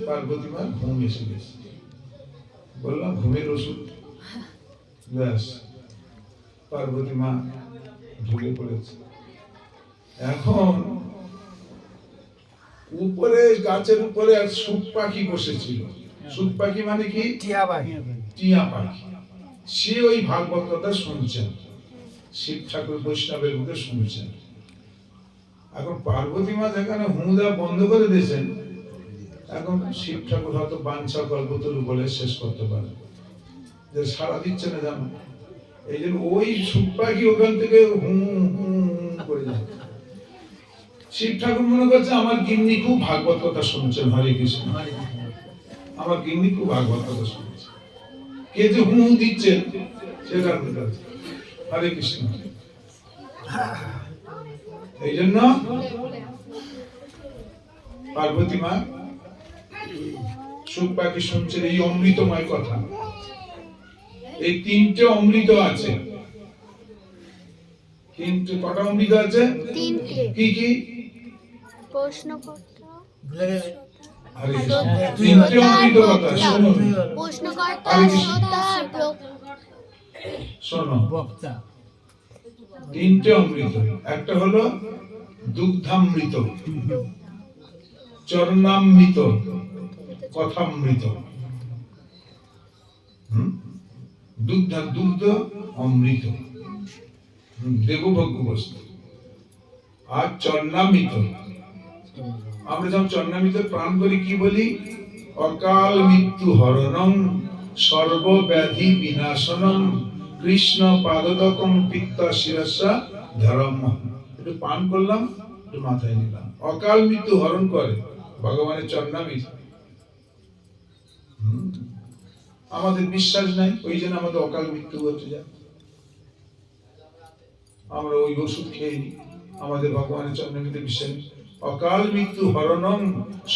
পার্বতী মা ঘুম এসে গেছে, বললাম ঘুমের ওষুধ, ব্যাস পার্বতী মা ঢুকে পড়েছে। এখন উপরে গাছের উপরে এক সুখ পাখি বসেছিল। সুখ পাখি মানে কি? টিয়া পাখি। সে ওই ভাগবত কথা শুনছেন, শিব ঠাকুর বৈষ্ণবের মুখে শুনছেন। এখন পার্বতী মা যেখানে হুঁদা বন্ধ করে দিয়েছেন, এখন শিব ঠাকুর হয়তো বাঞ্ছা কল্পতরু বলে শেষ করতে পারে, যে সাড়া দিচ্ছে না জানো, এই জন্য ওই সুখ পাখি ওখান থেকে হু হু করে যায়। শিব ঠাকুর মনে করছে আমার গিন্নি খুব ভাগবত কথা শুনছেন, হরে কৃষ্ণ, আমার গিন্নি খুব ভাগবত কথা শুনছে। কে যে হু দিচ্ছে সেটা হরে কৃষ্ণ। এই জন্য পার্বতী মা সুখ পাখি শুনছেন এই অমৃতময় কথা। এই তিনটে অমৃত আছে। তিনটে কটা অমৃত আছে? তিনটে। কি কি? প্রশ্নকর্তা, তিনটে অমৃত কথা শুনুন। প্রশ্নকর্তা, শ্রোতা, শোনো বক্তা। তিনটে অমৃত, একটা হলো দুগ্ধামৃত, চরণামৃত, কথামৃত। দুগ্ধ অমৃত, দেবভোগ্য বস্তু। আর চরণামৃত, আমরা যখন চরণামৃত প্রাণ করি কি বলি? অকাল মৃত্যু হরণং সর্বব্যাধি বিনাশনং কৃষ্ণ পাদদকং পিত্ত শিরস্যা ধরম। একটু পান করলাম, একটু মাথায় নিলাম। অকাল মৃত্যু হরণ করে ভগবানের চরণামৃত। আমাদের বিশ্বাস নাই, ওই জন্য আমাদের অকাল মৃত্যু হতে যায়। আমরা ওই ওষুধ খেয়ে নিই, আমাদের ভগবানের চরণামৃতে বিশ্বাস। অকাল মৃত্যু হরণং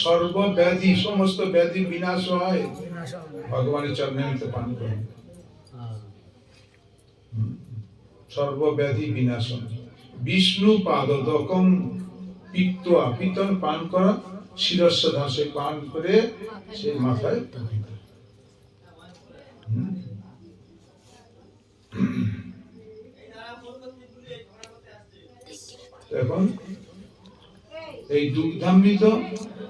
সর্বব্যাধি, সমস্ত ব্যাধি বিনাশ হয় ভগবানের চরণামৃত পান করে। সর্বব্যাধি বিনাশন বিষ্ণু পাদদকং পিত্তয়া, পিত্তন পান করা, শিরস্য ধাসে পান করে সেই মাথায়। এখন এই দুগ্ধামৃত,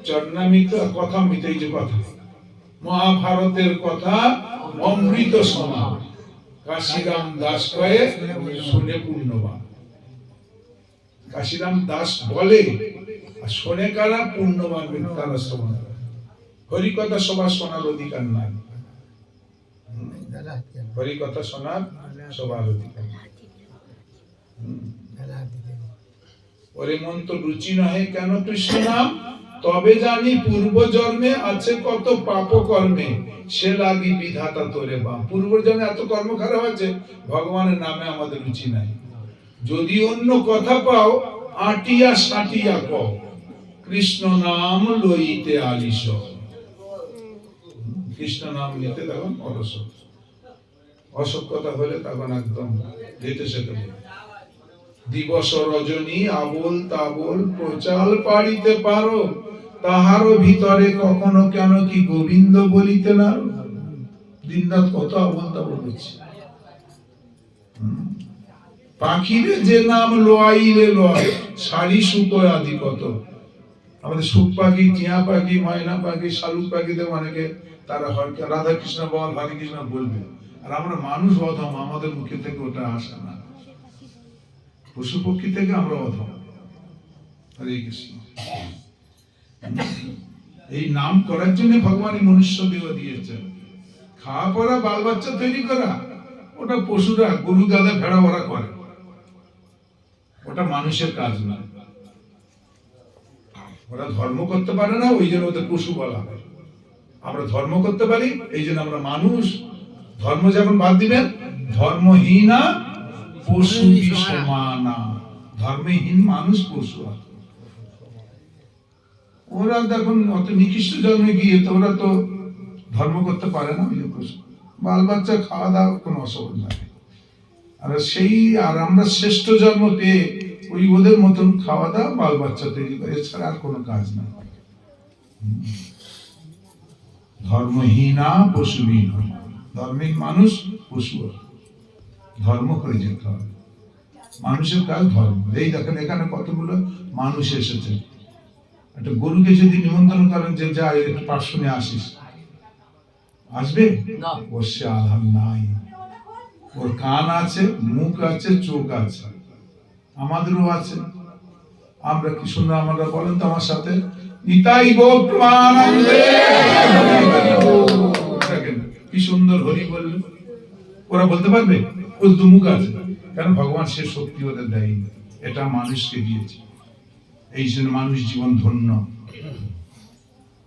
চরণামৃত, কথামৃত, এই যে কথা মহাভারতের কথা অমৃত সমান। কাশিরাম দাস কয়ে শুনে পূর্ণবান। কাশিরাম দাস বলে আর শোনে কারা? পূর্ণবান ব্যক্তি, তারা শ্রবণ করে। হরিকথা সবার শোনার অধিকার নাই, হরিকথা শোনার সবার অধিকার। ওরে মন তো রুচি নহে কেন কৃষ্ণ নাম, তবে জানি পূর্ব জন্মে আছে কত পাপ কর্মে, সে লাগি বিধাতা তোরে বাম। পূর্ব জন্মে এত কর্ম খারাপ আছে, ভগবানের নামে আমাদের রুচি নাই। যদি অন্য কথা পাও আটিয়া সাটিয়া কও, কৃষ্ণ নাম লইতে আলিস। কৃষ্ণ নাম নিতে তখন অলস, অসৎ কথা হলে তখন একদম যেতে সেতে। দিবস রজনী আবোল তাবোল প্রচাল পাড়িতে পারো, তাহারও ভিতরে কখনো কেন কি গোবিন্দ বলিতে না? দিনরাত কত আবোল তাবোল বলছে। পাখিরে যে নাম লোয়াইলে লয়, শাড়ি শুকোয় আদি কত। আমাদের সুখ পাখি, টিয়া পাখি, ময়না পাখি, শালুক পাখিদের অনেকে তারা রাধা কৃষ্ণ বল, হরে কৃষ্ণ বলবে। আর আমরা মানুষ অধম, আমাদের মুখে থেকে ওটা আসে না। পশু পক্ষী থেকে আমরা অধম। হরে কৃষ্ণ। এই নাম করার জন্য ভগবান মনুষ্য দেহ দিয়েছেন। খাওয়া পড়া, বাল বাচ্চা তৈরি করা, ওটা পশুরা, গরু গাধা ভেড়া ওরা করে, ওটা মানুষের কাজ না। ওরা ধর্ম করতে পারে না, ওই জন্য ওদের পশু বলা হয়। আমরা ধর্ম করতে পারি, এই জন্য আমরা মানুষ। ধর্ম যখন বাদ দিবেন, ধর্মহীনা পশু সমানা। ধর্মহীন মানুষ পশু। ওরা দেখুন অত নিকৃষ্ট জন্মে গিয়ে তো ওরা তো ধর্ম করতে পারে না, বাল বাচ্চা খাওয়া দাওয়া কোনো অসুবিধা নাই। আর সেই আর আমরা শ্রেষ্ঠ জন্ম পেয়ে ওই ওদের মতন খাওয়া দাওয়া, বাল বাচ্চা তৈরি করে, এছাড়া আর কোনো কাজ না। ধর্মহীনা পশুহীন। ধর্মহীন মানুষ পশু, ধর্ম করে যেতে হবে। মানুষের কাজ ধর্ম। এই দেখেন এখানে কতগুলো মানুষ এসেছে। একটা গরুকে যদি নিমন্ত্রণ করেন যে যা একটু পার্শ্বনে আসিস, আসবে? ওর সে আধার নাই। ওর কান আছে, মুখ আছে, চোখ আছে, আমাদেরও আছে। আমরা কি সুন্দর, আমরা বলেন তো আমার সাথে, নিতাই গৌর প্রেমানন্দে। কি সুন্দর হরি বলল। ওরা বলতে পারবে? ওর দুমুখ আছে, কেন? ভগবান সে শক্তি ওদের দেয়নি, এটা মানুষকে দিয়েছে। এই জন্য মানুষ জীবন ধন্য,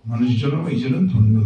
মানুষ জন্য এই জন্য ধন্য।